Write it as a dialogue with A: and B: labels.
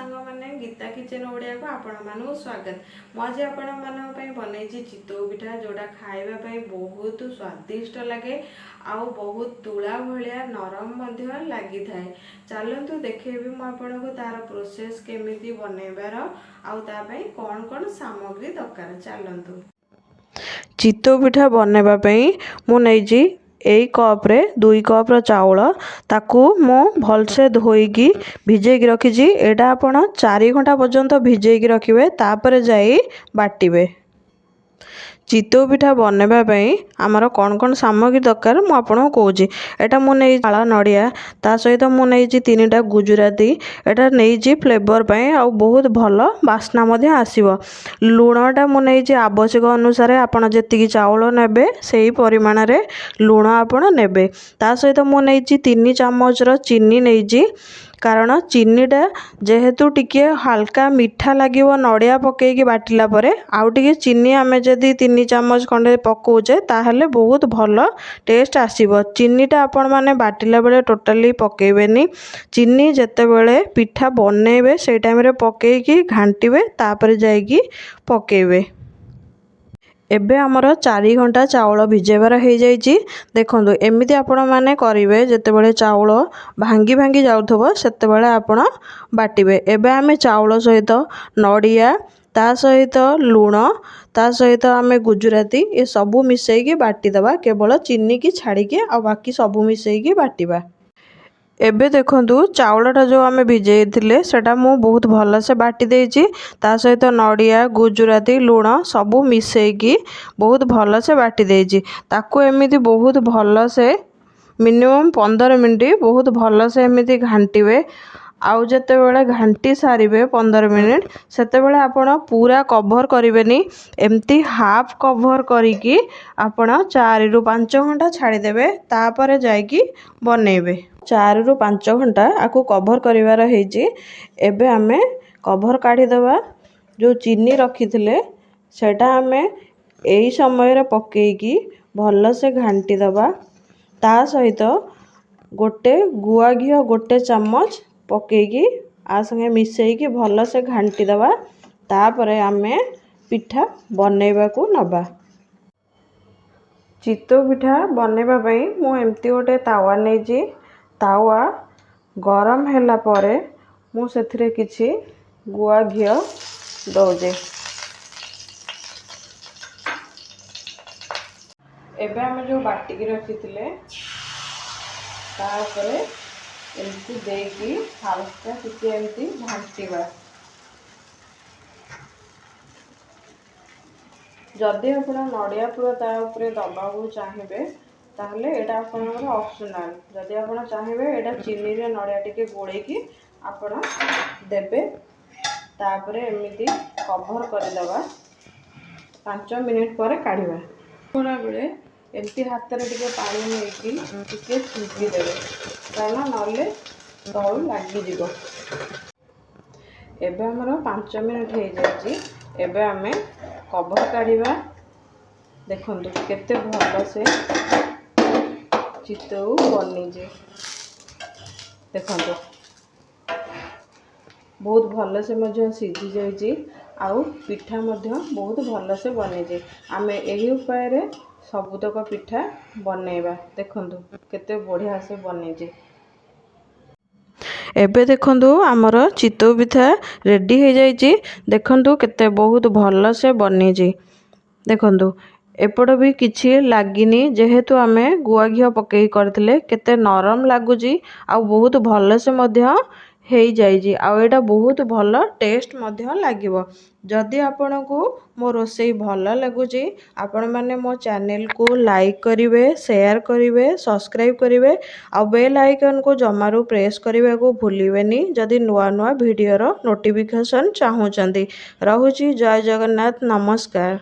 A: सांग मैंने गीता किचन ओडिया को आपण मानू स्वागत। मु आज आपण मान बन चितौ पिठा जोटा खाइबा बहुत स्वादिष्ट लगे आउ बहुत तुला भाया नरम लगी था। चलतु देखेबी मुझे तार प्रोसेस केमिति बनइबार आउे कौन कौन सामग्री दरकार। चलतु चितौ पिठा बनवाई मुझे यही कप्रे 2 कप चाउल ताकू मु भलसे धोईकी भिजेकी रखी। एटा आपण 4 घंटा पर्यंत भिजेकी रखिए तापर जाई बाटिबे। चितौ पिठा बनवाई आमर कौन कौन सामग्री दरकार मु आपको कहूँ। एटा मु नहीं पाला नड़िया ता सहित मु नहीं 3टा गुजराती एटा नहीं फ्लेवर पाई आ बहुत भल बास्ना आसीबो। लुणटा मु नहीं आवश्यक अनुसार आपण जेतिकी चाउल नेबे सेही परिमाण रे लुण आपण नेबे। ता सहित मु नहीं 3 चामच चीनी नहीं कारण चीनीटा जेहेतु टिके हल्का मीठा लगे नड़िया पकईकी बाटिला परे आउ टिके चीनी आमे जदि 3 चामच खंडे पकाउचे ताहले बहुत भल टेस्ट आसीबो। चीनीटा आपण माने बाटिला बेले टोटाली पकेइबेनी। चीनी जेते बेले पिठा बनेबे से टाइम रे पकईकी घांटीबे तापर जाईकी पकेइबे। एबे हमर 4 घंटा चाउल भिजेबार हो जाइए। देखो एमती आपण मैंने करेंगे जिते बड़े चाउल भांगी भांगी जाऊथबो सेते बेले आपण बाटिबे। एबे आमे चाउल सहित नड़िया ता सहित लुण ता सहित आमे गुजराती ये सबू मिसेकी बाटिदबा केवल चीनी की छाड़िकी आ बाकी सबू मिसेकी बाटिबा। एबे देखंतु चाउलटा जो आमे भिजेई थिले सेटा मु बहुत भल से बाटी देइची ता सहित नड़िया गुजराती लुण सबू मिसेकी बहुत भल से बाटी देइची। ताकू एमिति बहुत भल से मिनिमम 15 मिनट बहुत भल से एमिति घांटीबे। आउ जते बेले घांटी सारिबे 15 मिनिट सेते बेले आपण पूरा कवर करिवेनी एमती हाफ कवर करिकी आपण 4 रु 5 घंटा छाड़ी देबे तापर जाईकी बनेइबे। 4 रु 5 घंटा आकु कवर करिवार हेजी। एबे आमे कवर काढ़ी देबा। जो चीनी रखिथिले सेटा आमे एई समय रे पकेईकी भल से घांटी देबा। ता सहित गोटे गुआ घी गोटे चम्मच पकेईकी आ संगे मिसेईकी भल से घांटी देबा। तापरे आमे पिठा बनैबा को नबा। चितौ पिठा बनैबा पई मु एमती गोटे तावा नेजी। तावा गरम होला परे मु सेथिरे किछि गुआ घी दौजे। एबे आमे जो बाटिकी रखिथिले तापरे एमती देकी हल्का टिके एमती घांटीबा। जदि आप नड़िया पूरा ता उपरे दबाकू चाहिए ताहले एटा आपनकर ऑप्शनल। जदि आप चाहिए एटा चीनी रे नड़िया टिके गोळेकी आपण देबे। तापरे एमिति कवर करदेबा 5 मिनिट पर काढ़िबा। थोड़ा बेले एमती हाथ रे टिके पानी नेकी टिके छुंकी देबे कारण नले तळु लागी जिवो। एबे हमर 5 मिनिट हो जाइए। एबे आमे कवर काढ़िबा। देखंतु केते भल से चितौ बनी जे। देखंतु बहुत भल से मध्य सिझी जाइए आउ पिठा मध्य बहुत भल से बनी जे। आमे एही उपाय रे सबुतक पिठा बनैबा। देखंतु केते बढ़िया से बनी जे। एबे देखंतु आमर चितौ पिठा रेडी हो जाइए। देखंतु केते बहुत भल से बनी जे। देखंतु एपट भी किछि लागिनी जेहेतु आमे गुआ घी पकई करथिले केते नरम लागुजी आ बहुत भल से मध्य हेई जाइए। आ एटा बहुत भल टेस्ट मध्य लागिबो। जदि आपनको मो रोसई भल लगुची आपण माने मो चैनल को लाइक करिवे शेयर करिवे सब्सक्राइब करिवे आ बेल आइकन को जमारू प्रेस करने को भूलिबेनी जदि नुआ नुआ वीडियो रो नोटिफिकेशन चाहूचंदी। रहुची जय जगन्नाथ नमस्कार।